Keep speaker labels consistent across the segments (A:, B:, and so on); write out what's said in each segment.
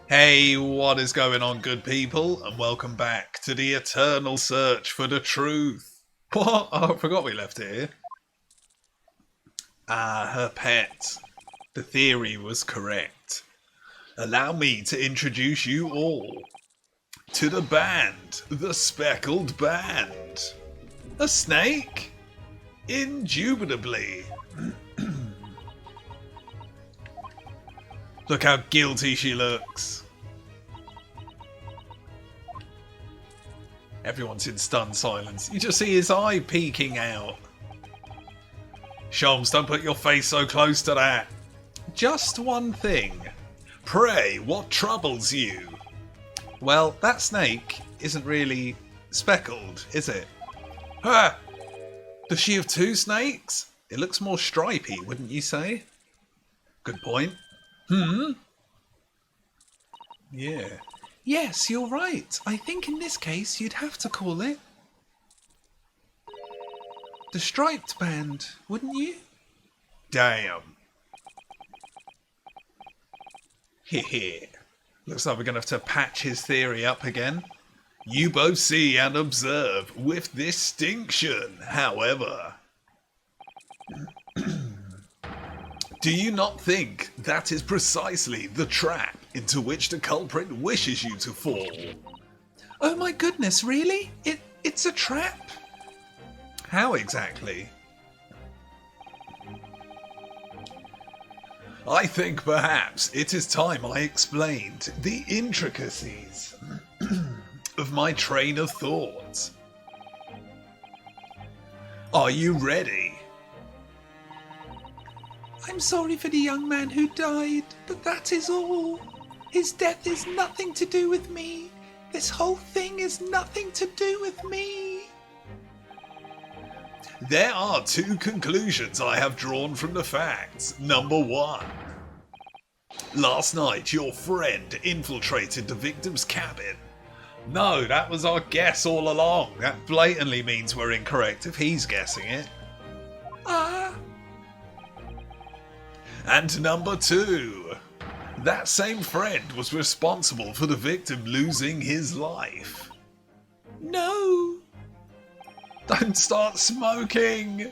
A: Hey, what is going on, good people? And welcome back to the eternal search for the truth. What? Oh, I forgot we left it here. Ah, her pet. The theory was correct. Allow me to introduce you all to the band, the Speckled Band. A snake? Indubitably. Look how guilty she looks. Everyone's in stunned silence. You just see his eye peeking out. Sholmes, don't put your face so close to that. Just one thing. Pray, what troubles you? Well, that snake isn't really speckled, is it? Ah! Does she have two snakes? It looks more stripy, wouldn't you say? Good point. Yeah. Yes, you're right. I think in this case you'd have to call it the Striped Band, wouldn't you? Damn. Hehe. Looks like we're going to have to patch his theory up again. You both see and observe with distinction, however. Do you not think that is precisely the trap into which the culprit wishes you to fall? Oh my goodness, really? It's a trap? How exactly? I think perhaps it is time I explained the intricacies of my train of thought. Are you ready? I'm sorry for the young man who died, but that is all. His death is nothing to do with me. This whole thing is nothing to do with me. There are two conclusions I have drawn from the facts. Number one. Last night your friend infiltrated the victim's cabin. No, that was our guess all along. That blatantly means we're incorrect if he's guessing it. And number two, that same friend was responsible for the victim losing his life. No! Don't start smoking!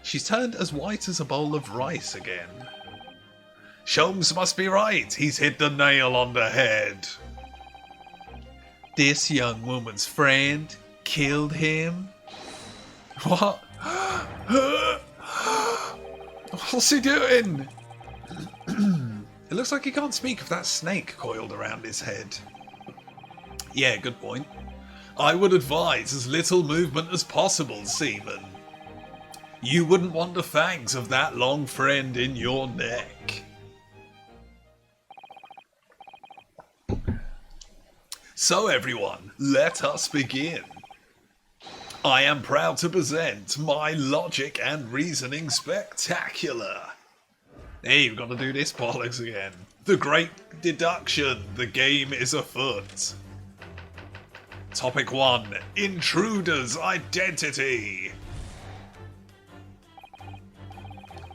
A: She's turned as white as a bowl of rice again. Sholmes must be right, he's hit the nail on the head. This young woman's friend killed him? What? What's he doing? It looks like he can't speak with that snake coiled around his head. Yeah, good point. I would advise as little movement as possible, Seaman. You wouldn't want the fangs of that long friend in your neck. So everyone, let us begin. I am proud to present my logic and reasoning spectacular. Hey, we've got to do this bollocks again. The great deduction, the game is afoot. Topic 1, Intruder's Identity.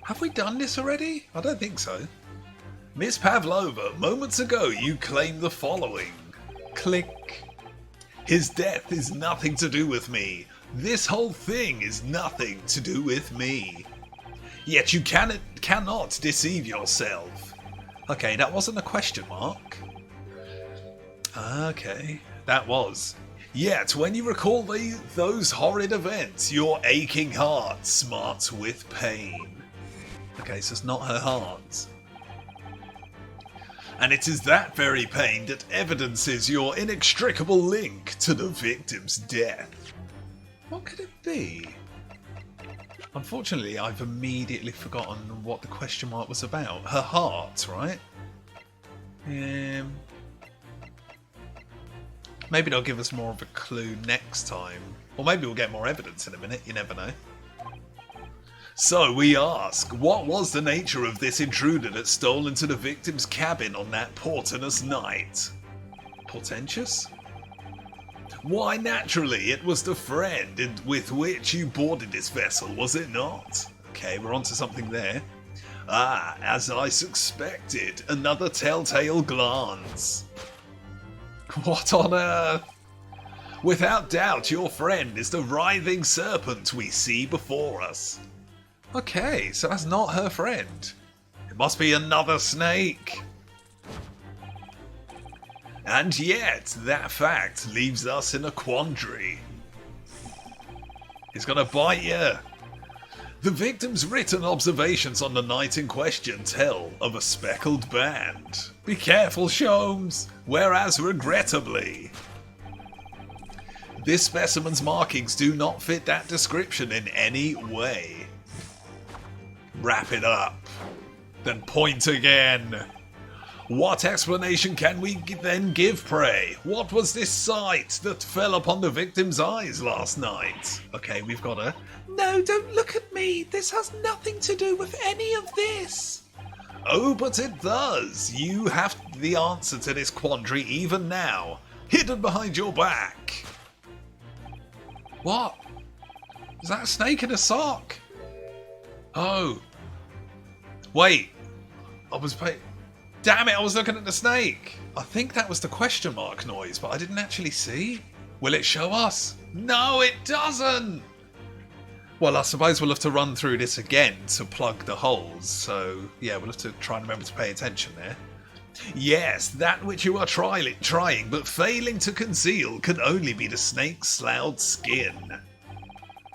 A: Have we done this already? I don't think so. Miss Pavlova, moments ago you claimed the following. Click. His death is nothing to do with me. This whole thing is nothing to do with me. Yet you cannot deceive yourself. Okay, that wasn't a question mark. Okay, that was. Yet when you recall those horrid events, your aching heart smarts with pain. Okay, so it's not her heart. And it is that very pain that evidences your inextricable link to the victim's death. What could it be? Unfortunately, I've immediately forgotten what the question mark was about. Her heart, right? Maybe they'll give us more of a clue next time. Or maybe we'll get more evidence in a minute, you never know. So we ask, what was the nature of this intruder that stole into the victim's cabin on that portentous night? Portentous? Why, naturally, it was the friend with which you boarded this vessel, was it not? Okay, we're onto something there. Ah, as I suspected, another telltale glance. What on earth? Without doubt, your friend is the writhing serpent we see before us. Okay, so that's not her friend. It must be another snake. And yet, that fact leaves us in a quandary. He's gonna bite you. The victim's written observations on the night in question tell of a speckled band. Be careful, Sholmes. Whereas, regrettably, this specimen's markings do not fit that description in any way. Wrap it up. Then point again. What explanation can we then give, pray? What was this sight that fell upon the victim's eyes last night? Okay, we've got her. No, don't look at me. This has nothing to do with any of this. Oh, but it does. You have the answer to this quandary even now, hidden behind your back. What? Is that a snake in a sock? Oh. Wait. I was paying... Damn it, I was looking at the snake. I think that was the question mark noise, but I didn't actually see. Will it show us? No, it doesn't. Well, I suppose we'll have to run through this again to plug the holes. So, yeah, we'll have to try and remember to pay attention there. Yes, that which you are trying but failing to conceal can only be the snake's sloughed skin.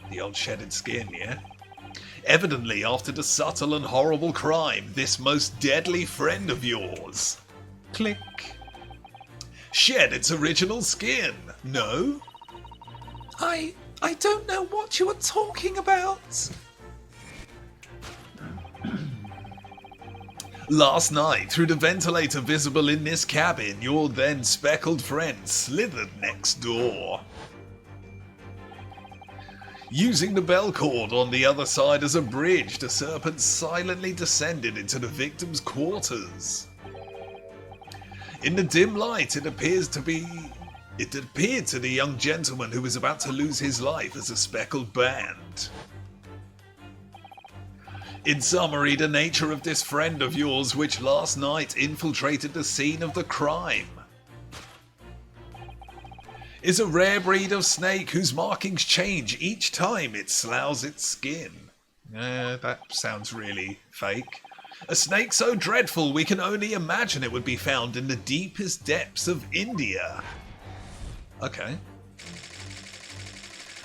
A: The old shedded skin, yeah? Evidently, after the subtle and horrible crime, this most deadly friend of yours, click, shed its original skin. No? I don't know what you are talking about. Last night, through the ventilator visible in this cabin, your then speckled friend slithered next door. Using the bell cord on the other side as a bridge, the serpent silently descended into the victim's quarters. In the dim light, it appeared to the young gentleman who was about to lose his life as a speckled band. In summary, the nature of this friend of yours which last night infiltrated the scene of the crime is a rare breed of snake whose markings change each time it sloughs its skin. That sounds really fake. A snake so dreadful we can only imagine it would be found in the deepest depths of India. Okay.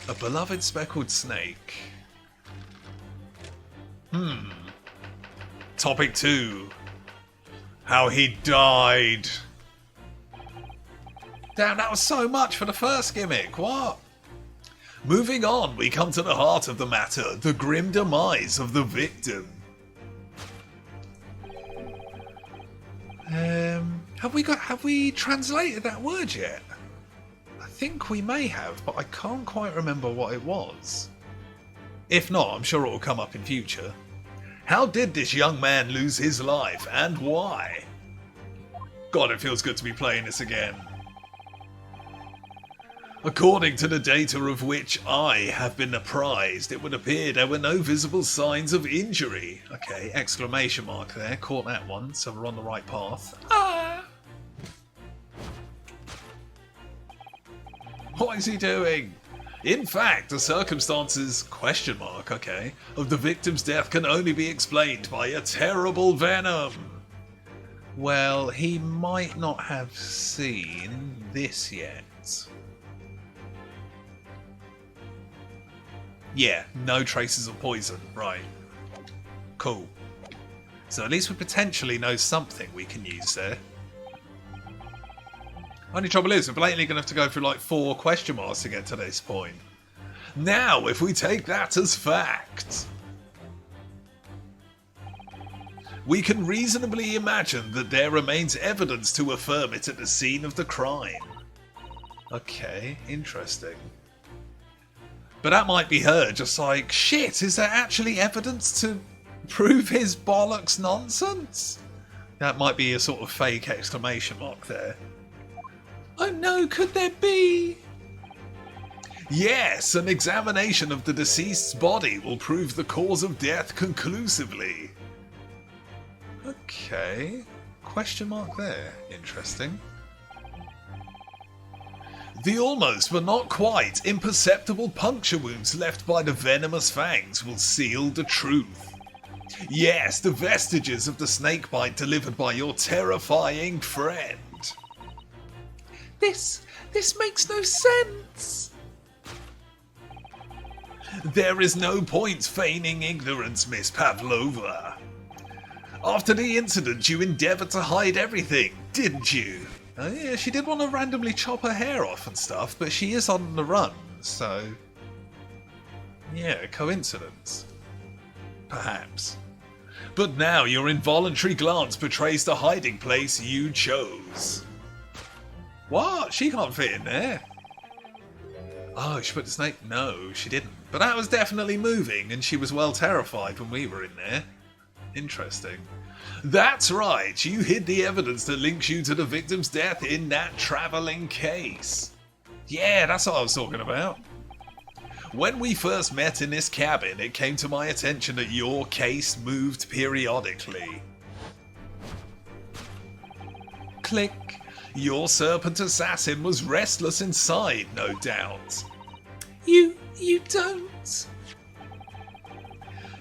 A: A beloved speckled snake. Topic 2. How he died. Damn, that was so much for the first gimmick. What? Moving on, we come to the heart of the matter, the grim demise of the victim. Have we translated that word yet? I think we may have, but I can't quite remember what it was. If not, I'm sure it will come up in future. How did this young man lose his life, and why? God, it feels good to be playing this again. According to the data of which I have been apprised, it would appear there were no visible signs of injury. Okay, exclamation mark there, caught that one, so we're on the right path. Ah! What is he doing? In fact, the circumstances, question mark, okay, of the victim's death can only be explained by a terrible venom. Well, he might not have seen this yet. Yeah, no traces of poison. Right. Cool. So at least we potentially know something we can use there. Only trouble is, we're blatantly going to have to go through like 4 question marks to get to this point. Now, if we take that as fact, we can reasonably imagine that there remains evidence to affirm it at the scene of the crime. Okay, interesting. But that might be her just like, shit, is there actually evidence to prove his bollocks nonsense? That might be a sort of fake exclamation mark there. Oh no, could there be? Yes, an examination of the deceased's body will prove the cause of death conclusively. Okay. Question mark there. Interesting. The almost but not quite imperceptible puncture wounds left by the venomous fangs will seal the truth. Yes, the vestiges of the snakebite delivered by your terrifying friend. This makes no sense. There is no point feigning ignorance, Miss Pavlova. After the incident, you endeavoured to hide everything, didn't you? Oh yeah, she did want to randomly chop her hair off and stuff, but she is on the run, so... yeah, coincidence. Perhaps. But now your involuntary glance betrays the hiding place you chose. What? She can't fit in there. Oh, she put the snake... no, she didn't. But that was definitely moving, and she was well terrified when we were in there. Interesting. That's right, you hid the evidence that links you to the victim's death in that travelling case. Yeah, that's what I was talking about. When we first met in this cabin, it came to my attention that your case moved periodically. Click. Your serpent assassin was restless inside, no doubt. You don't.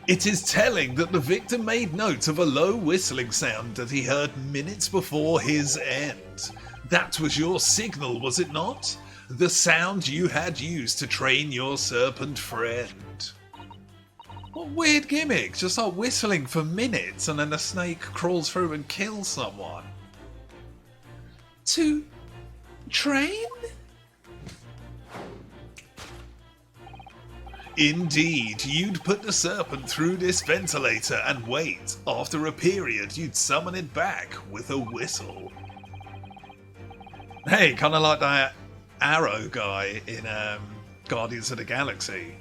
A: It is telling that the victim made note of a low whistling sound that he heard minutes before his end. That was your signal, was it not? The sound you had used to train your serpent friend. What weird gimmick, just start whistling for minutes and then the snake crawls through and kills someone. To train? Indeed, you'd put the serpent through this ventilator and wait. After a period, you'd summon it back with a whistle. Hey, kind of like that arrow guy in Guardians of the Galaxy.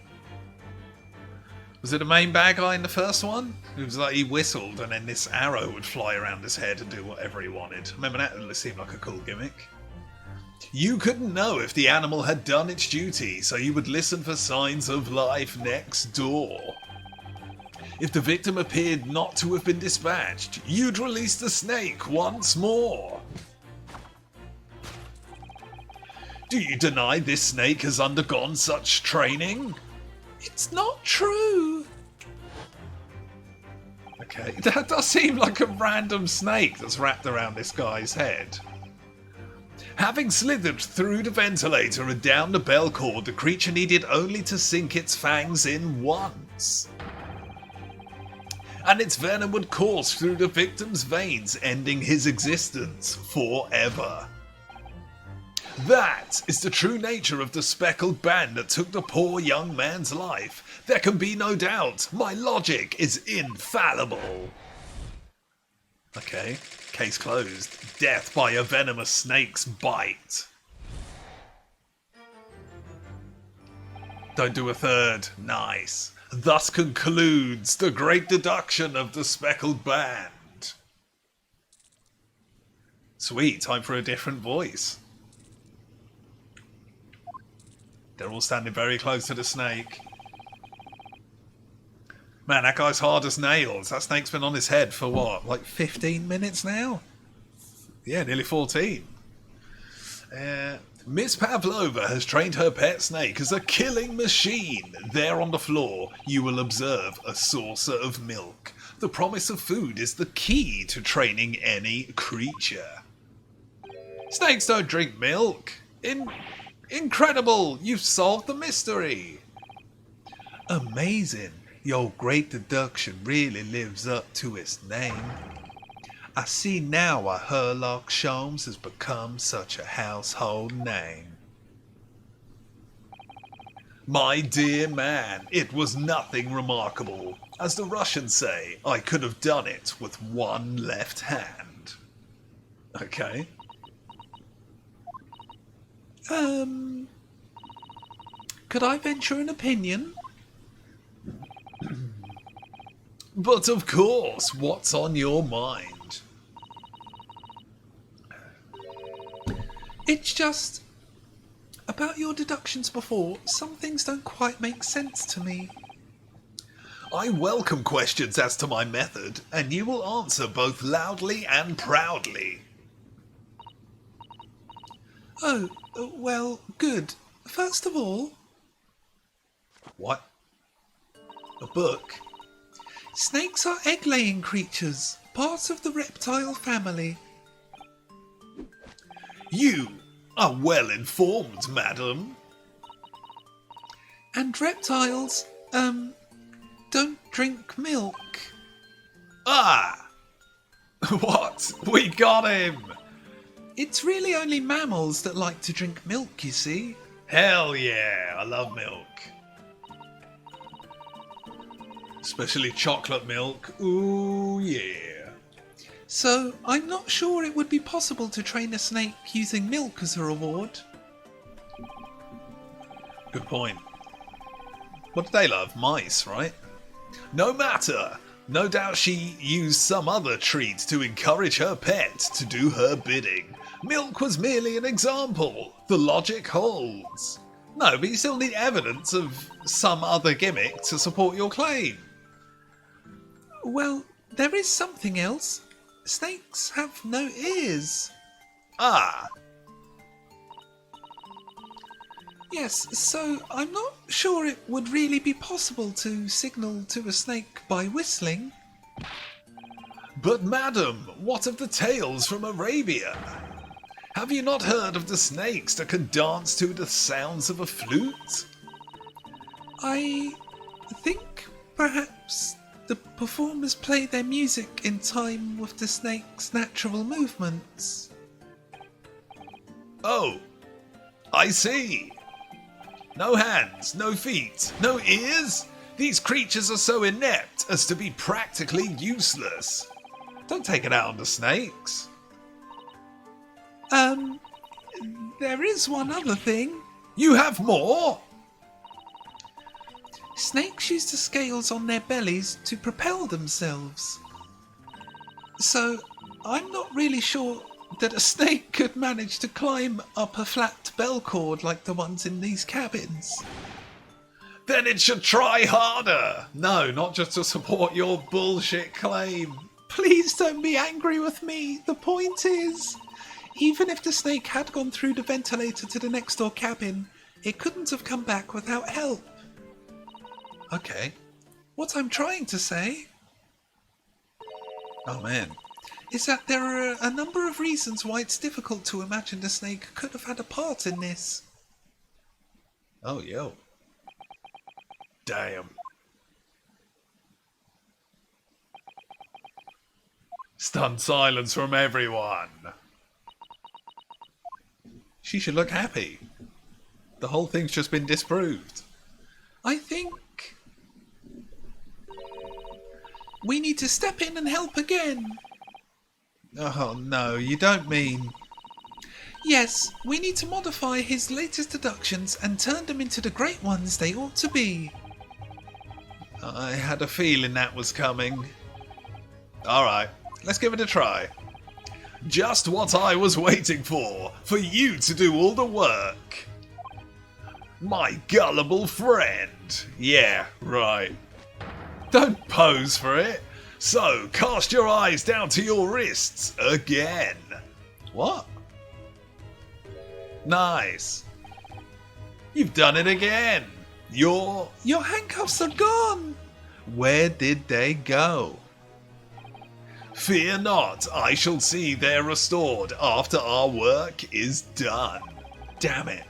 A: Was it the main bad guy in the first one? It was like he whistled and then this arrow would fly around his head and do whatever he wanted. Remember that? It seemed like a cool gimmick. You couldn't know if the animal had done its duty, so you would listen for signs of life next door. If the victim appeared not to have been dispatched, you'd release the snake once more. Do you deny this snake has undergone such training? It's not true. Okay, that does seem like a random snake that's wrapped around this guy's head. Having slithered through the ventilator and down the bell cord, the creature needed only to sink its fangs in once. And its venom would course through the victim's veins, ending his existence forever. That is the true nature of the speckled band that took the poor young man's life. There can be no doubt. My logic is infallible. Okay, case closed. Death by a venomous snake's bite. Don't do a third. Nice. Thus concludes the great deduction of the speckled band. Sweet, time for a different voice. They're all standing very close to the snake. Man, that guy's hard as nails. That snake's been on his head for what, like 15 minutes now? Yeah, nearly 14. Miss Pavlova has trained her pet snake as a killing machine. There on the floor, you will observe a saucer of milk. The promise of food is the key to training any creature. Snakes don't drink milk. Incredible! You've solved the mystery! Amazing! Your great deduction really lives up to its name. I see now why Herlock Sholmes has become such a household name. My dear man, it was nothing remarkable. As the Russians say, I could have done it with one left hand. Okay. Could I venture an opinion? But of course, what's on your mind? It's just... about your deductions before, some things don't quite make sense to me. I welcome questions as to my method, and you will answer both loudly and proudly.
B: Oh, well, good. First of all...
A: What? A book?
B: Snakes are egg-laying creatures, part of the reptile family.
A: You are well informed, madam.
B: And reptiles, don't drink milk.
A: Ah! What? We got him!
B: It's really only mammals that like to drink milk, you see.
A: Hell yeah, I love milk. Especially chocolate milk. Ooh, yeah.
B: So, I'm not sure it would be possible to train a snake using milk as a reward.
A: Good point. What do they love? Mice, right? No matter. No doubt she used some other treat to encourage her pet to do her bidding. Milk was merely an example. The logic holds. No, but you still need evidence of some other gimmick to support your claim.
B: Well, there is something else. Snakes have no ears.
A: Ah.
B: Yes, so I'm not sure it would really be possible to signal to a snake by whistling.
A: But madam, what of the tales from Arabia? Have you not heard of the snakes that can dance to the sounds of a flute?
B: I think perhaps the performers play their music in time with the snake's natural movements.
A: Oh, I see. No hands, no feet, no ears? These creatures are so inept as to be practically useless. Don't take it out on the snakes.
B: There is one other thing.
A: You have more?
B: Snakes use the scales on their bellies to propel themselves. So, I'm not really sure that a snake could manage to climb up a flat bell cord like the ones in these cabins.
A: Then it should try harder. No, not just to support your bullshit claim.
B: Please don't be angry with me. The point is, even if the snake had gone through the ventilator to the next door cabin, it couldn't have come back without help.
A: Okay.
B: What I'm trying to say
A: Oh man.
B: is that there are a number of reasons why it's difficult to imagine the snake could have had a part in this.
A: Oh, yo. Damn. Stunned silence from everyone. She should look happy. The whole thing's just been disproved.
B: I think we need to step in and help again.
A: Oh no, you don't mean...
B: Yes, we need to modify his latest deductions and turn them into the great ones they ought to be.
A: I had a feeling that was coming. Alright, let's give it a try. Just what I was waiting for you to do all the work. My gullible friend. Yeah, right. Don't pose for it. So, cast your eyes down to your wrists again. What? Nice. You've done it again. Your
B: handcuffs are gone.
A: Where did they go? Fear not, I shall see they're restored after our work is done. Damn it.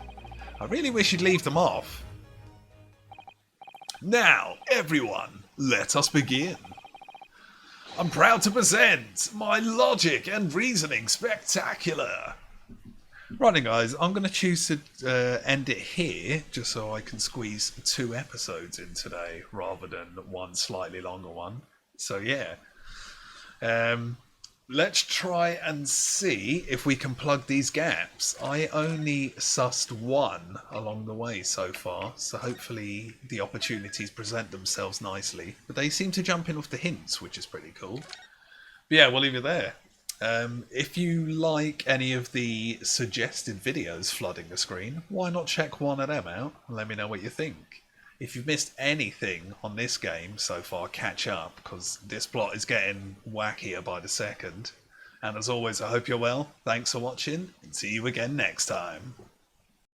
A: I really wish you'd leave them off. Now, everyone, let us begin. I'm proud to present my logic and reasoning spectacular. Right then, guys, I'm going to choose to end it here, just so I can squeeze 2 episodes in today, rather than one slightly longer one. So yeah, let's try and see if we can plug these gaps. I only sussed 1 along the way so far, so hopefully the opportunities present themselves nicely. But they seem to jump in with the hints, which is pretty cool. But yeah, we'll leave it there. If you like any of the suggested videos flooding the screen, why not check one of them out and let me know what you think. If you've missed anything on this game so far, catch up, because this plot is getting wackier by the second. And as always, I hope you're well. Thanks for watching, and see you again next time.